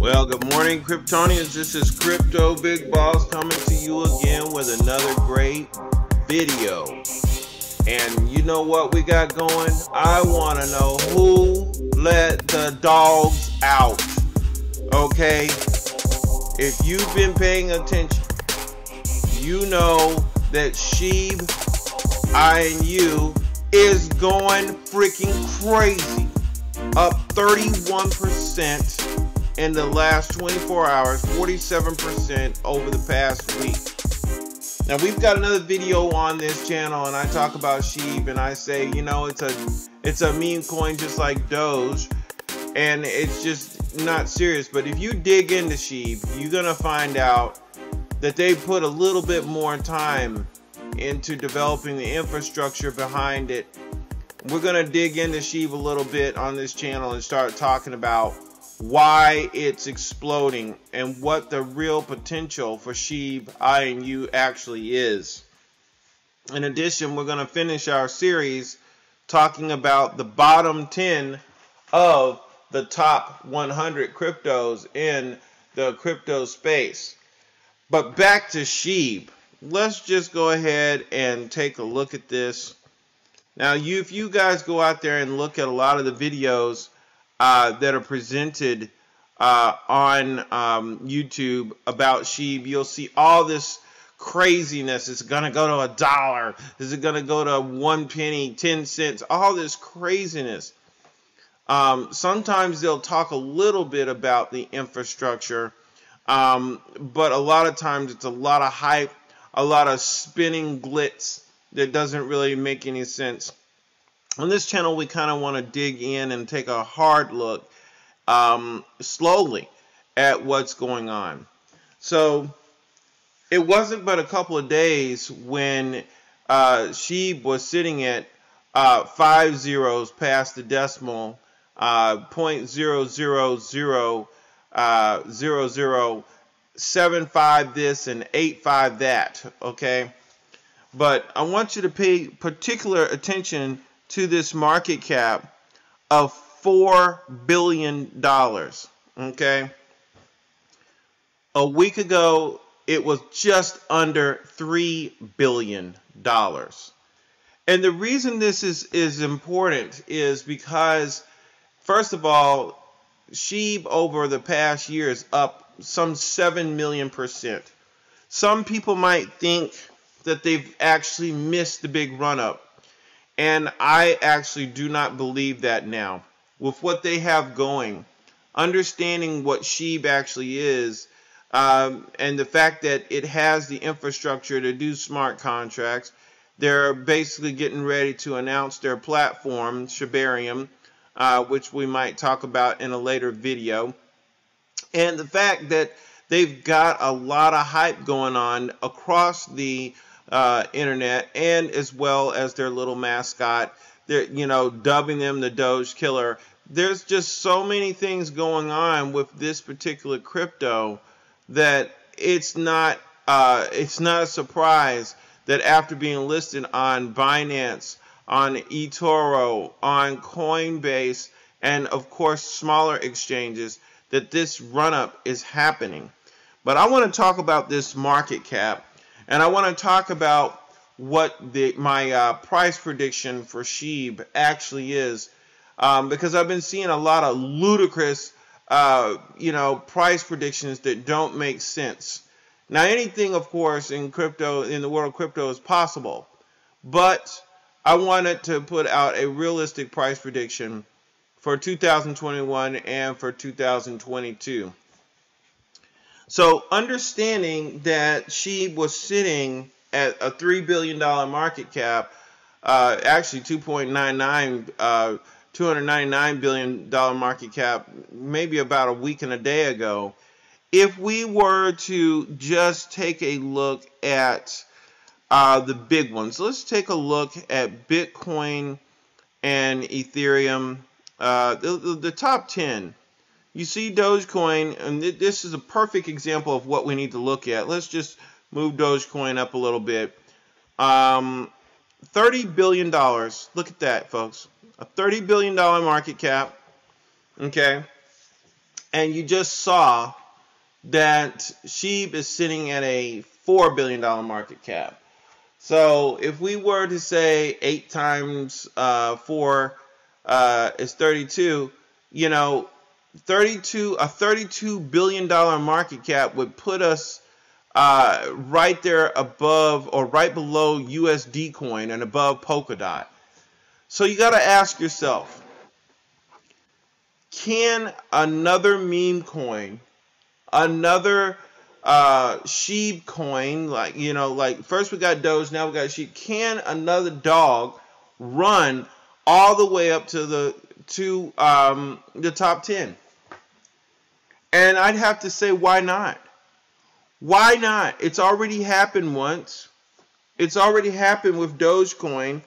Well, good morning, Kryptonians. This is Crypto Big Boss coming to you again with another great video. And you know what we got going? I want to know who let the dogs out. Okay? If you've been paying attention, you know that Shib Inu is going freaking crazy. Up 31% in the last 24 hours, 47% over the past week. Now we've got another video on this channel and I talk about Shib and I say, you know, it's a meme coin just like Doge and it's just not serious. But if you dig into Shib, you're gonna find out that they put a little bit more time into developing the infrastructure behind it. We're gonna dig into Shib a little bit on this channel and start talking about why it's exploding and what the real potential for Shib Inu actually is. In addition, we're going to finish our series talking about the bottom 10 of the top 100 cryptos in the crypto space. But back to Shib. Let's just go ahead and take a look at this. Now, if you guys go out there and look at a lot of the videos that are presented on YouTube about Shib, you'll see all this craziness. It's gonna go to $1. Is it gonna go to 1 penny, 10 cents? All this craziness. Sometimes they'll talk a little bit about the infrastructure, but a lot of times it's a lot of hype, a lot of spinning glitz that doesn't really make any sense. On this channel, we kind of want to dig in and take a hard look slowly at what's going on. So it wasn't but a couple of days when Shib was sitting at 5 zeros past the decimal, 0.0000075 this and 85 that, okay? But I want you to pay particular attention to this market cap of $4 billion, okay? A week ago, it was just under $3 billion. And the reason this is important is because, first of all, Shib over the past year is up some 7 million%. Some people might think that they've actually missed the big run-up. And I actually do not believe that now. With what they have going, understanding what Shib actually is, and the fact that it has the infrastructure to do smart contracts, they're basically getting ready to announce their platform, Shib, which we might talk about in a later video. And the fact that they've got a lot of hype going on across the internet, and as well as their little mascot, they're, you know, dubbing them the Doge Killer. There's just so many things going on with this particular crypto that it's not a surprise that after being listed on Binance, on eToro, on Coinbase, and of course smaller exchanges, that this run-up is happening. But I want to talk about this market cap. And I want to talk about what my price prediction for Shib actually is, because I've been seeing a lot of ludicrous, price predictions that don't make sense. Now, anything, of course, in the world of crypto, is possible, but I wanted to put out a realistic price prediction for 2021 and for 2022. So understanding that Shib was sitting at a $3 billion market cap, actually $299 billion market cap, maybe about a week and a day ago, if we were to just take a look at the big ones, let's take a look at Bitcoin and Ethereum, the top 10. You see Dogecoin, and this is a perfect example of what we need to look at. Let's just move Dogecoin up a little bit. $30 billion. Look at that, folks. A $30 billion market cap. Okay. And you just saw that Shib is sitting at a $4 billion market cap. So if we were to say 8 times 4 is 32, you know, a $32 billion market cap would put us right there above or right below USD coin and above Polkadot. So you got to ask yourself, can another meme coin, another Shib coin, like first we got Doge, now we got Shib, can another dog run all the way up to the top 10? And I'd have to say, why not? Why not? It's already happened once. It's already happened with Dogecoin,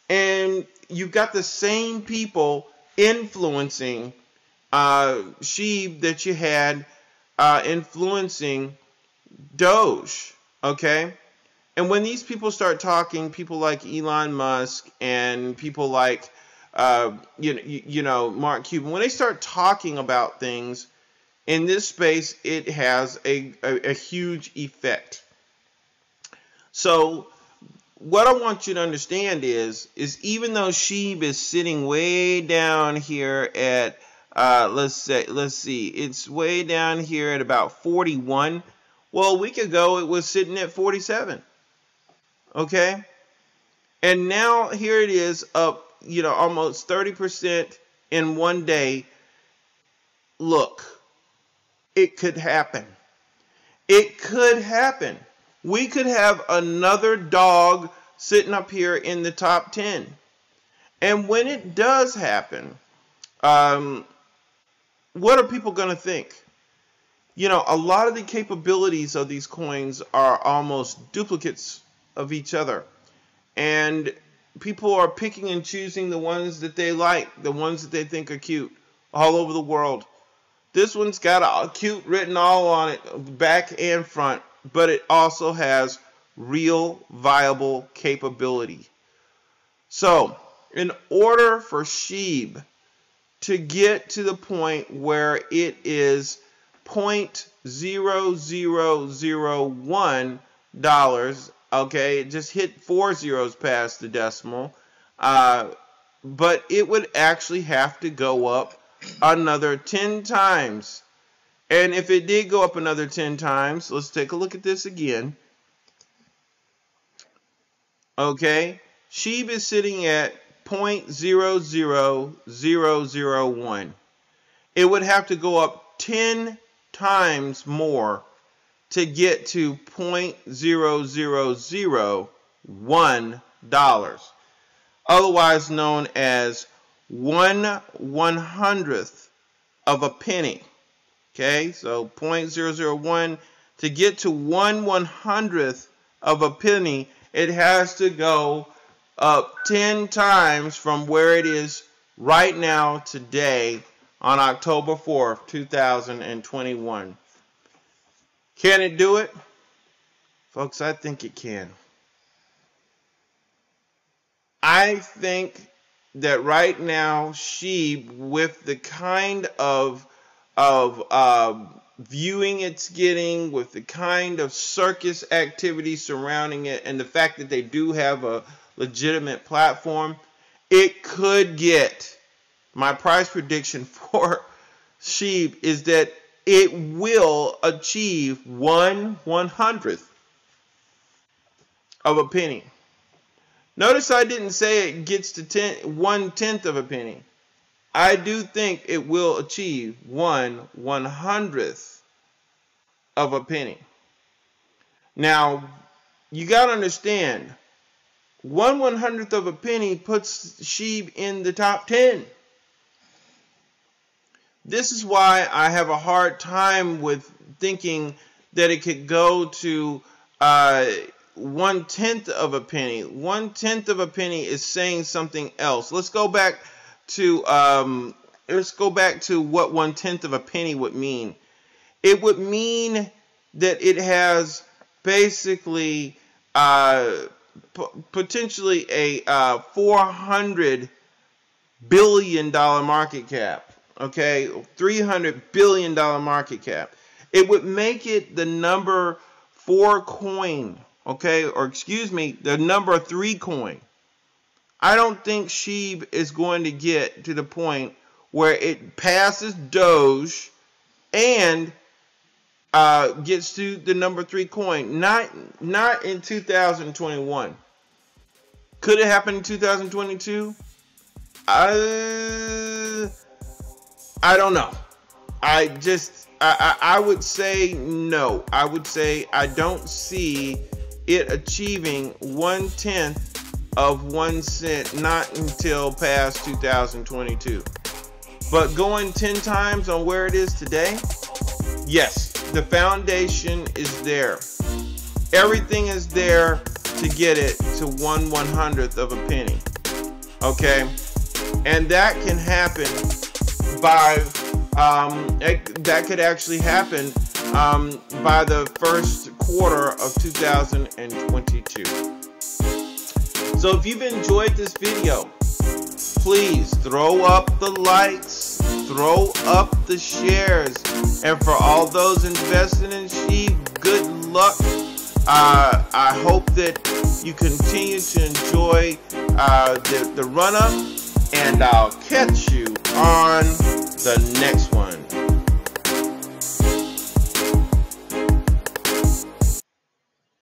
and you've got the same people influencing Shib that you had influencing Doge, okay? And when these people start talking, people like Elon Musk and people like Mark Cuban, when they start talking about things in this space, it has a huge effect. So what I want you to understand is even though Shib is sitting way down here at let's see, it's way down here at about 41. Well, a week ago it was sitting at 47. Okay? And now here it is up, almost 30% in one day. Look, it could happen. It could happen. We could have another dog sitting up here in the top 10. And when it does happen, what are people going to think? A lot of the capabilities of these coins are almost duplicates of each other. And people are picking and choosing the ones that they like, the ones that they think are cute, all over the world. This one's got a cute written all on it, back and front, but it also has real viable capability. So, in order for Shib to get to the point where it is $0.0001, okay, it just hit 4 zeros past the decimal, but it would actually have to go up another 10 times. And if it did go up another 10 times, let's take a look at this again. Okay, Shib is sitting at $0.00001. It would have to go up 10 times more to get to $0.0001, otherwise known as 1/100th of a penny. Okay, so 0.001, to get to 1/100th of a penny, it has to go up 10 times from where it is right now today on October 4th, 2021. Can it do it? Folks, I think it can. I think that right now, Shib, with the kind of viewing it's getting, with the kind of circus activity surrounding it, and the fact that they do have a legitimate platform, it could get, my price prediction for Shib is that it will achieve 1/100th of a penny. Notice I didn't say it gets to 1/10th of a penny. I do think it will achieve 1/100th of a penny. Now, you got to understand, 1/100th of a penny puts Shib in the top 10. This is why I have a hard time with thinking that it could go to 1/10th of a penny. 1/10th of a penny is saying something else. Let's go back to what 1/10th of a penny would mean. It would mean that it has basically potentially a $400 billion market cap. okay, $300 billion market cap. It would make it the number 4 coin, okay, or excuse me, the number 3 coin. I don't think Shib is going to get to the point where it passes Doge and gets to the number 3 coin. Not in 2021. Could it happen in 2022? I don't know. I would say no. I would say I don't see it achieving 1/10 of 1 cent, not until past 2022. But going 10 times on where it is today, yes, the foundation is there. Everything is there to get it to 1/100th of a penny. Okay, and that can happen by that could actually happen by the first quarter of 2022. So if you've enjoyed this video, please throw up the likes, throw up the shares, and for all those investing in Shib, good luck. I hope that you continue to enjoy the run-up, and I'll catch you on the next one.